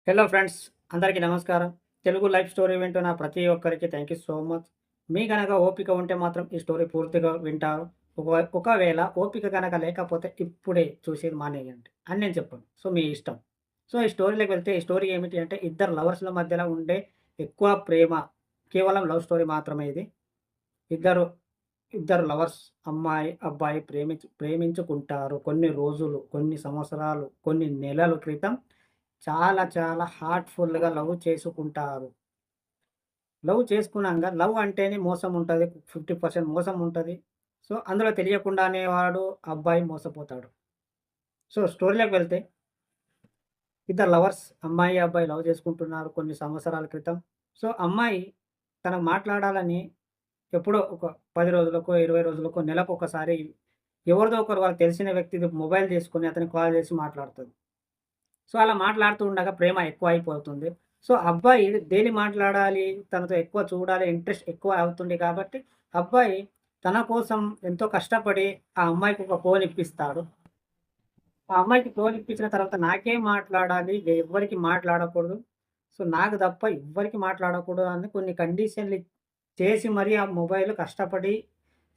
Hello friends, అందరికీ నమస్కారం. Telugu life story వింటున్న ప్రతి ఒక్కరికి థ్యాంక్ యూ సో మచ్. మీ గనక ఓపిక ఉంటే మాత్రం ఈ స్టోరీ పూర్తిగా వింటారు. ఒకవేళ ఓపిక గనక లేకపోతే ఇప్పుడే చూసేది మానేయండి అని నేను చెప్పను. సో, మీ ఇష్టం. సో, ఈ స్టోరీలోకి వెళ్తే ఈ స్టోరీ ఏమిటి అంటే ఇద్దరు లవర్స్‌ల మధ్యలో ఉండే ఎక్కువ ప్రేమ. కేవలం లవ్ స్టోరీ మాత్రమే ఇది. ఇద్దరు ఇద్దరు లవర్స్ అమ్మాయి, అబ్బాయి ప్రేమించుకుంటారు. కొన్ని రోజులు, కొన్ని సంవత్సరాలు, కొన్ని నెలల క్రితం చాలా చాలా హార్ట్‌ఫుల్‌గా లవ్ చేసుకుంటారు. లవ్ చేసుకున్నాంక లవ్ అంటేనే మోసం ఉంటది. 50% మోసం ఉంటది. సో, అందులో తెలియకుండానే వాడు అబ్బాయి మోసపోతాడు. సో, స్టోరీలోకి వెళ్తే ఇద్దరు లవర్స్ అమ్మాయి, అబ్బాయి లవ్ చేసుకుంటున్నారు కొన్ని సంవత్సరాల క్రితం. సో, అమ్మాయి తనకు మాట్లాడాలని ఎప్పుడో ఒక 10 రోజులకో, 20 రోజులకో, నెలకొకసారి ఎవరిదో ఒకరు వాళ్ళకి తెలిసిన వ్యక్తిది మొబైల్ తీసుకొని అతనికి కాల్ చేసి మాట్లాడుతది. సో, అలా మాట్లాడుతూ ఉండగా ప్రేమ ఎక్కువైపోతుంది. సో, అబ్బాయి డైలీ మాట్లాడాలి, తనతో ఎక్కువ చూడాలి, ఇంట్రెస్ట్ ఎక్కువ అవుతుంది కాబట్టి, అబ్బాయి తన కోసం ఎంతో కష్టపడి ఆ అమ్మాయికి ఒక ఫోన్ ఇప్పిస్తాడు. ఆ అమ్మాయికి ఫోన్ ఇప్పించిన తర్వాత నాకే మాట్లాడాలి, ఎవ్వరికి మాట్లాడకూడదు. సో, నాకు తప్ప ఎవ్వరికి మాట్లాడకూడదు అని కొన్ని కండిషన్‌లు చేసి మరీ ఆ మొబైల్ కష్టపడి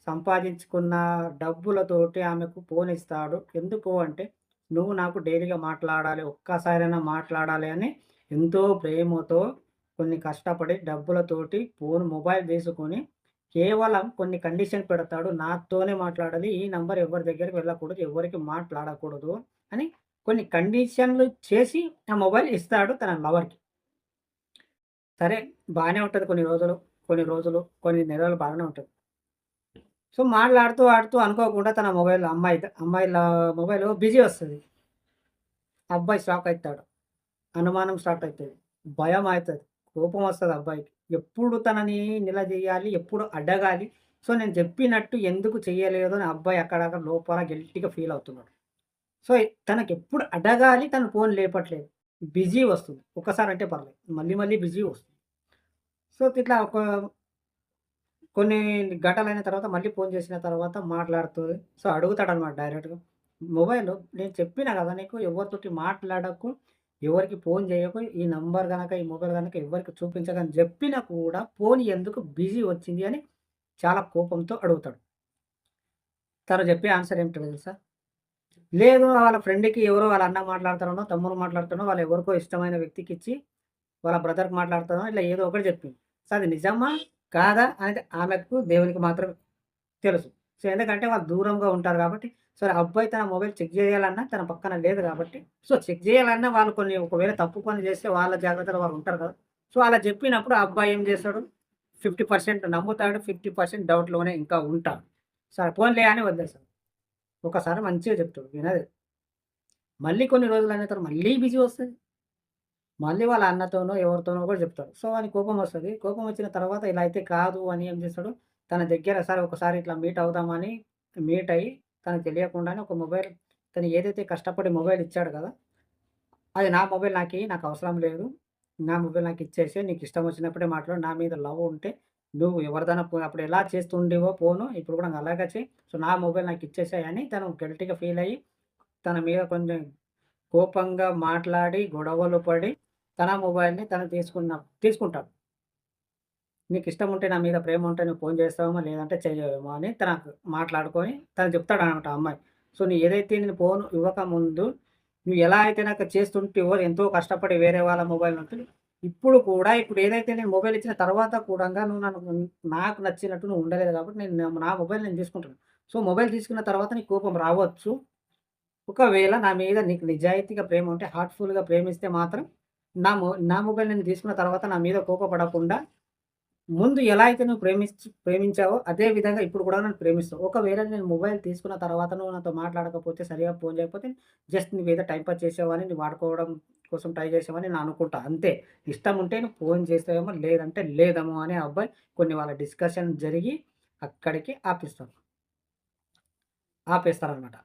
సంపాదించుకున్న డబ్బులతోటి ఆమెకు ఫోన్ ఇస్తాడు. ఎందుకు అంటే, "నువ్వు నాకు డైలీగా మాట్లాడాలి. ఒక్కసారైనా మాట్లాడాలి" అని ఎంతో ప్రేమతో కొన్ని కష్టపడి డబ్బులతోటి మొబైల్ తీసుకొని కేవలం కొన్ని కండిషన్ పెడతాడు. నాతోనే మాట్లాడాలి. ఈ నంబర్ ఎవరి దగ్గరికి వెళ్ళకూడదు. ఎవరికి మాట్లాడకూడదు అని కొన్ని కండిషన్‌లు చేసి ఆ మొబైల్ ఇస్తాడు తన లవర్‌కి. సరే, బానే ఉంటది కొన్ని నెలలు బాగానే ఉంటది. సో, మాట్లాడుతూ, ఆడుతూ అనుకోకుండా తన అమ్మాయిల మొబైల్ బిజీ వస్తది. అబ్బాయి షాక్ అయితాడు. అనుమానం స్టార్ట్ అయితది. భయమైతది. కోపమొస్తది అబ్బాయికి. ఎప్పుడు తనని నిలదీయాలి, ఎప్పుడు అడగాలి. సో, నేను చెప్పినట్టు ఎందుకు చెయ్యలేదు అని అబ్బాయి అక్కడక్కడ లోపల గిల్టీ‌గా ఫీల్ అవుతున్నాడు. సో, తనకెప్పుడు అడగాలి, తను ఫోన్ లేపట్లేదు. బిజీ వస్తుంది. ఒక్కసారంటే పర్లేదు. మళ్ళీ మళ్ళీ బిజీ వస్తుంది. సో, ఇట్లా కొన్ని గంటలైన తర్వాత మళ్ళీ ఫోన్ చేసిన తర్వాత మాట్లాడుతది. సో, అడుగుతాడనమాట డైరెక్ట్‌గా. మొబైలు నేను చెప్పినా గదా! నీకు ఎవరితోటి మాట్లాడకు, ఎవరికీ ఫోన్ జేయకు, ఈ మొబైల్ గనక ఎవ్వరికి చూపించకు అని జెప్పినా కూడా ఫోన్ ఎందుకు బిజీ వచ్చింది అని చాలా కోపంతో అడుగుతాడు. తను జెప్పే ఆన్సర్ ఏమిటో తెలుసా? లేదు, వాళ్ళ ఫ్రెండ్‌కి ఎవరో వాళ్ళ అన్న మాట్లాడుతున్నానో, తమ్ముడు మాట్లాడుతున్నానో, వాళ్ళ ఎవరికో ఇష్టమైన వ్యక్తికిచ్చి వాళ్ళ బ్రదర్‌కి మాట్లాడుతానో ఇట్లా ఏదో ఒకటి చెప్పింది. సో, అది నిజమా? కాదా? అనేది ఆమెకు దేవునికి మాత్రమే తెలుసు. సో, ఎందుకంటే వాళ్ళు దూరంగా ఉంటారు కాబట్టి, సరే అబ్బాయి తన మొబైల్ చెక్ జేయాలన్నా తన పక్కన లేదు కాబట్టి, సో, చెక్ జేయాలన్నా వాళ్ళు కొన్ని ఒకవేళ తప్పు పని జేస్తే వాళ్ళ జాగ్రత్తలో వాళ్ళు ఉంటారు కదా! సో, అలా చెప్పినప్పుడు ఆ అబ్బాయి ఏం చేస్తాడు? 50% నమ్ముతాడు. 50% డౌట్‌లోనే ఇంకా ఉంటాడు. సరే పోనీలే అని వదిలేస్తాడు. ఒకసారి మంచిగా చెప్తాడు వినదు. మళ్ళీ కొన్ని రోజులైన తర్వాత మళ్ళీ బిజీ వస్తది. మళ్ళీ వాళ్ళ అన్నతోనో, ఎవరితోనో కూడా చెప్తాడు. సో, వానికి కోపమొస్తది. కోపమొచ్చిన తర్వాత ఇలా అయితే కాదు అని ఏం చేస్తాడు, తన దగ్గర సరే ఒకసారి ఇట్లా మీట్ అవుదామని మీట్ అయ్యి, తనకు తెలియకుండానే ఒక మొబైల్ తను ఏదైతే కష్టపడి మొబైల్ ఇచ్చాడు కదా! అది నా మొబైల్ నాకవసరం లేదు. నా మొబైల్ నాకిచ్చేసేయి. నీకిష్టం వచ్చినప్పుడే మాట్లాడు. నా మీద లవ్ ఉంటే నువ్వు ఎవరిదైనా అప్పుడు ఎలా చేస్తుండేవో ఫోను ఇప్పుడు కూడా అలాగే చెయి. సో, నా మొబైల్ నాకిచ్చేసేయి అని తను గిల్టీ‌గా ఫీల్ అయ్యి, తన మీద కొంచెం కోపంగా మాట్లాడి, గొడవలు పడి, తన మొబైల్‌ని తను తీసుకుంటాడు. నీకిష్టం ఉంటే నా మీద ప్రేమ ఉంటే నువ్వు ఫోను చేస్తావేమో, లేదంటే చెయ్యవేమో అని తనకు మాట్లాడుకొని తను చెప్తాడనమాట ఆ అమ్మాయి. సో, నేను ఫోను ఇవ్వకముందు నువ్వు ఎలా అయితే నాకు చేస్తుంటివో ఎంతో కష్టపడి వేరే వాళ్ళ మొబైల్ నుంచి, ఇప్పుడు ఏదైతే నేను మొబైల్ ఇచ్చిన తర్వాత కూడంగా నువ్వు నాకు నచ్చినట్టు నువ్వు ఉండలేదు కాబట్టి నా మొబైల్ నేను తీసుకుంటున్నా. సో, మొబైల్ తీసుకున్న తర్వాత నీకు కోపం రావచ్చు. ఒకవేళ నా మీద నీకు నిజాయితీగా ప్రేమ ఉంటే హార్ట్‌ఫుల్‌గా ప్రేమిస్తే మాత్రం నా మొబైల్ నేను తీసుకున్న తర్వాత నా మీద కోపపడకుండా ముందు ఎలా అయితే నువ్వు ప్రేమించావో అదే విధంగా ఇప్పుడు కూడా నన్ను ప్రేమిస్తావు. ఒకవేళ నేను మొబైల్ తీసుకున్న తర్వాత నువ్వు నాతో మాట్లాడకపోతే, సరిగ్గా ఫోన్ చేయకపోతే జస్ట్ నువ్వేదో టైమ్ పాస్ చేసావని, నువ్వు వాడుకోవడం కోసం ట్రై చేసావని నేను అనుకుంటా అంతే. ఇష్టం ఉంటే నువ్వు ఫోన్ చేస్తావేమో, లేదంటే లేదేమో అని ఆ అబ్బాయి కొన్ని వాళ్ళ డిస్కషన్ జరిగి అక్కడికి ఆపేస్తారనమాట.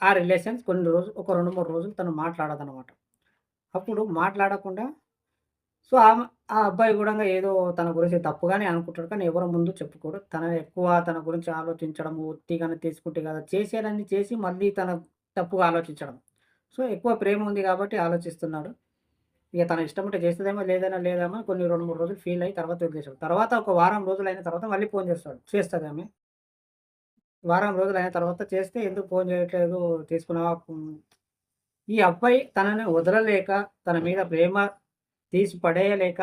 ఆ రిలేషన్స్ కొన్ని రోజులు ఒక 2, 3 రోజులు తను మాట్లాడదనమాట. అప్పుడు మాట్లాడకుండా సో, ఆ అబ్బాయి గూడంగా ఏదో తన గురించి తప్పుగానే అనుకుంటాడు. కానీ ఎవరి ముందు చెప్పుకోడు. తన గురించి ఆలోచించడము, ఉట్టిగానే తీసుకుంటే కదా! చేసేయాలన్నీ చేసి మళ్ళీ తన తప్పుగా ఆలోచించడం. సో, ఎక్కువ ప్రేమ ఉంది గాబట్టి ఆలోచిస్తున్నాడు. ఇక తన ఇష్టం ఉంటే చేస్తదేమో, లేదేమో కొన్ని 2, 3 రోజులు ఫీల్ అయ్యి తర్వాత వదిలేసాడు. తర్వాత ఒక వారం రోజులయిన తర్వాత మళ్ళీ ఫోన్ చేస్తాడు. చేస్తదామె. వారం రోజులయిన తర్వాత చేస్తే ఎందుకు ఫోన్ చేయట్లేదు తీసుకున్నావా? ఈ అబ్బాయి తనని వదలలేక, తన మీద ప్రేమ తీసి పడేయలేక,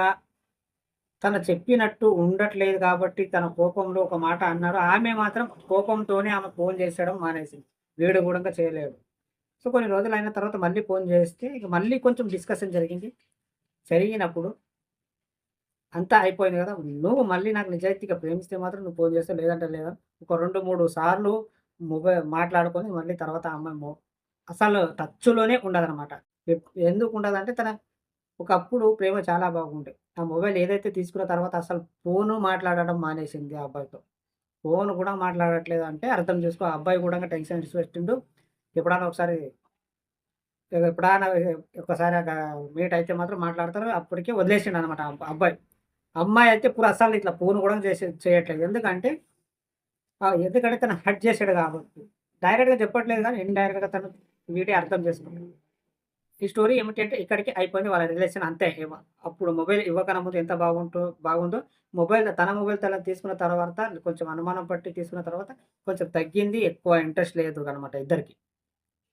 తను చెప్పినట్టు ఉండట్లేదు కాబట్టి తన కోపంలో ఒక మాట అన్నాడు. ఆమె మాత్రం కోపంతోనే ఆమె ఫోన్ చేసేయడం మానేసింది. వీడు గూడంగా చేయలేదు. సో, కొన్ని రోజులయిన తర్వాత మళ్ళీ ఫోన్ చేస్తే ఇక మళ్ళీ కొంచెం డిస్కషన్ జరిగింది. జరిగినప్పుడు అంతా అయిపోయింది గదా! నువ్వు మళ్ళీ నాకు నిజాయితీగా ప్రేమిస్తే మాత్రం నువ్వు ఫోన్ చేస్తావు. లేదంటే లేదా. ఒక 2, 3 సార్లు మాట్లాడుకొని మళ్ళీ తర్వాత ఆ అమ్మాయి అసలు టచ్‌లోనే ఉండదనమాట. ఎందుకుండదంటే ఒకప్పుడు ప్రేమ చాలా బాగుండే. ఆ మొబైల్ ఏదైతే తీసుకున్న తర్వాత అసలు ఫోను మాట్లాడడం మానేసింది ఆ అబ్బాయితో. ఫోను కూడా మాట్లాడట్లేదు అంటే అర్థం చేసుకో ఆ అబ్బాయి గూడంగా టెన్షన్ ఇడిసి పెట్టిండు. ఎప్పుడన్నా ఒకసారి ఎప్పుడైనా ఒక్కసారి మీట్ అయితే మాత్రం మాట్లాడతారు. అప్పటికే వదిలేసిండనమాట ఆ అబ్బాయి. అమ్మాయి అయితే ఇప్పుడు అస్సలు ఇట్లా ఫోన్ కూడా చేయట్లేదు. ఎందుకంటే తను హర్ట్ చేసాడు కాబట్టి. డైరెక్ట్‌గా చెప్పట్లేదు గానీ ఇండైరెక్ట్‌గా తను వీడే అర్థం చేసుకున్నాడు. ఈ స్టోరీ ఏమిటంటే ఇక్కడికి అయిపోయింది వాళ్ళ రిలేషన్ అంతే. అప్పుడు మొబైల్ ఇవ్వకన ముందు ఎంత బాగుందో తన మొబైల్ తను తీసుకున్న తర్వాత కొంచెం అనుమానం పట్టి తీసుకున్న తర్వాత కొంచెం తగ్గింది. ఎక్కువ ఇంట్రెస్ట్ లేదనమాట ఇద్దరికీ.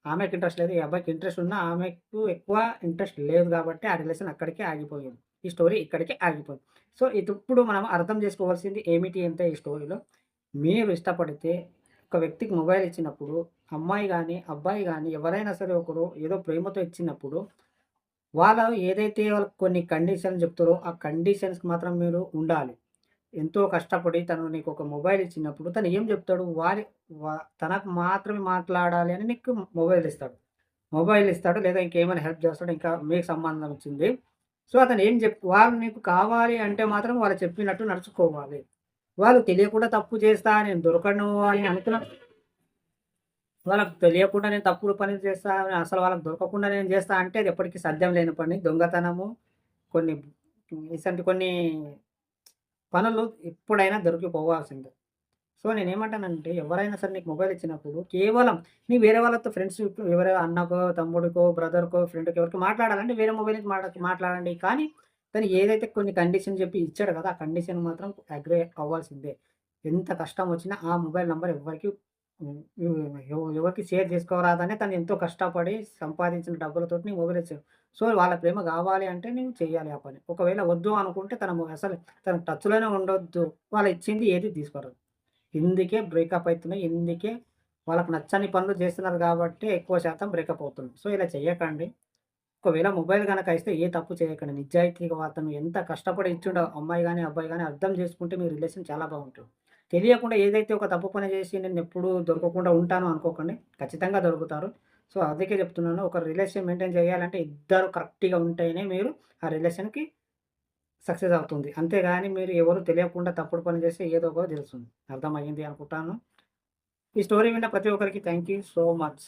ఆమెకి ఇంట్రెస్ట్ లేదు. ఈ అబ్బాయికి ఇంట్రెస్ట్ ఉన్నా ఆమెకు ఎక్కువ ఇంట్రెస్ట్ లేదు గాబట్టి ఆ రిలేషన్ అక్కడికే ఆగిపోయింది. ఈ స్టోరీ ఇక్కడికే ఆగిపోయింది. సో, ఇప్పుడు మనం అర్థం చేసుకోవాల్సింది ఏమిటి అంటే ఈ స్టోరీలో మీరు ఇష్టపడితే ఒక వ్యక్తికి మొబైల్ ఇచ్చినప్పుడు అమ్మాయి గాని, అబ్బాయి గాని ఎవరైనా సరే ఒకరు ఏదో ప్రేమతో ఇచ్చినప్పుడు వాళ్ళు ఏదైతే వాళ్ళకి కొన్ని కండిషన్స్ చెప్తారో ఆ కండిషన్స్‌కి మాత్రం మీరు ఉండాలి. ఎంతో కష్టపడి తను నీకొక మొబైల్ ఇచ్చినప్పుడు తను ఏం చెప్తాడు? తనకు మాత్రమే మాట్లాడాలి అని నీకు మొబైల్ ఇస్తాడు. మొబైల్ ఇస్తాడు లేదా ఇంకేమైనా హెల్ప్ చేస్తాడు. ఇంకా మీకు సంబంధం వచ్చింది. సో, అతను ఏం వాళ్ళు నీకు కావాలి అంటే మాత్రం వాళ్ళు చెప్పినట్టు నడుచుకోవాలి. వాళ్ళు తెలియకుండా తప్పు చేస్తా, నేను దొరకను అని వాళ్ళకి తెలియకుండా నేను తప్పుడు పని చేస్తా, అసలు వాళ్ళకి దొరకకుండా నేను చేస్తా అంటే అది ఎప్పటికి సాధ్యం లేని పని. దొంగతనము కొన్ని ఇసంటి కొన్ని పనులు ఎప్పుడైనా దొరికిపోవాల్సిందే. సో, నేనేమంటానంటే ఎవరైనా సరే నీకు మొబైల్ ఇచ్చినప్పుడు కేవలం వేరే వాళ్ళతో ఫ్రెండ్స్ ఎవరో అన్నకో, తమ్ముడికో, బ్రదర్‌కో, ఫ్రెండ్‌కో ఎవరికో మాట్లాడాలంటే వేరే మొబైల్ నుంచి మాట్లాడండి. కానీ తను ఏదైతే కొన్ని కండిషన్ చెప్పి ఇచ్చాడు కదా! ఆ కండిషన్ మాత్రం అగ్రీ అవ్వాల్సిందే. ఎంత కష్టం వచ్చినా ఆ మొబైల్ నంబర్ హ్మ్, ఎవరికీ షేర్ చేసుకోరాదనే తను ఎంతో కష్టపడి సంపాదించిన డబ్బులతోటి నీకు మొబైల్ ఇచ్చాడు. సో, వాళ్ళ ప్రేమ కావాలి అంటే నువ్వు చేయాలి ఆ పని. ఒకవేళ వద్దు అనుకుంటే అసలు తన టచ్‌లోనే ఉండొద్దు. వాళ్ళు ఇచ్చింది ఏది తీసుకోరు. ఇందుకే బ్రేకప్ అయితున్నాయి. ఇందుకే వాళ్ళకి నచ్చని పనులు చేస్తున్నారు గాబట్టే ఎక్కువ శాతం బ్రేకప్ అవుతుంది. సో, ఇలా చెయ్యకండి. ఒకవేళ మొబైల్ గనక ఇస్తే ఏ తప్పు చేయకండి. నిజాయితీగా అతను ఎంత కష్టపడి ఇచ్చిండో అమ్మాయి గాని, అబ్బాయి గాని అర్థం చేసుకుంటే మీ రిలేషన్ చాలా బాగుంటుంది. తెలియకుండా ఏదైతే ఒక తప్పు పని చేసి నేనెప్పుడూ దొరకకుండా ఉంటాను అనుకోకండి. ఖచ్చితంగా దొరుకుతారు. సో, అందుకే చెప్తున్నాను. ఒక రిలేషన్ మెయింటైన్ చేయాలంటే ఇద్దరు కరెక్ట్‌గా ఉంటేనే మీరు ఆ రిలేషన్‌కి సక్సెస్ అవుతుంది. అంతేగాని మీరు ఎవరు తెలియకుండా తప్పుడు పని చేస్తే ఏదో ఒకటి తెలుస్తుంది. అర్థమయ్యింది అనుకుంటాను. ఈ స్టోరీ విన్న ప్రతి ఒక్కరికి థాంక్ యూ సో మచ్.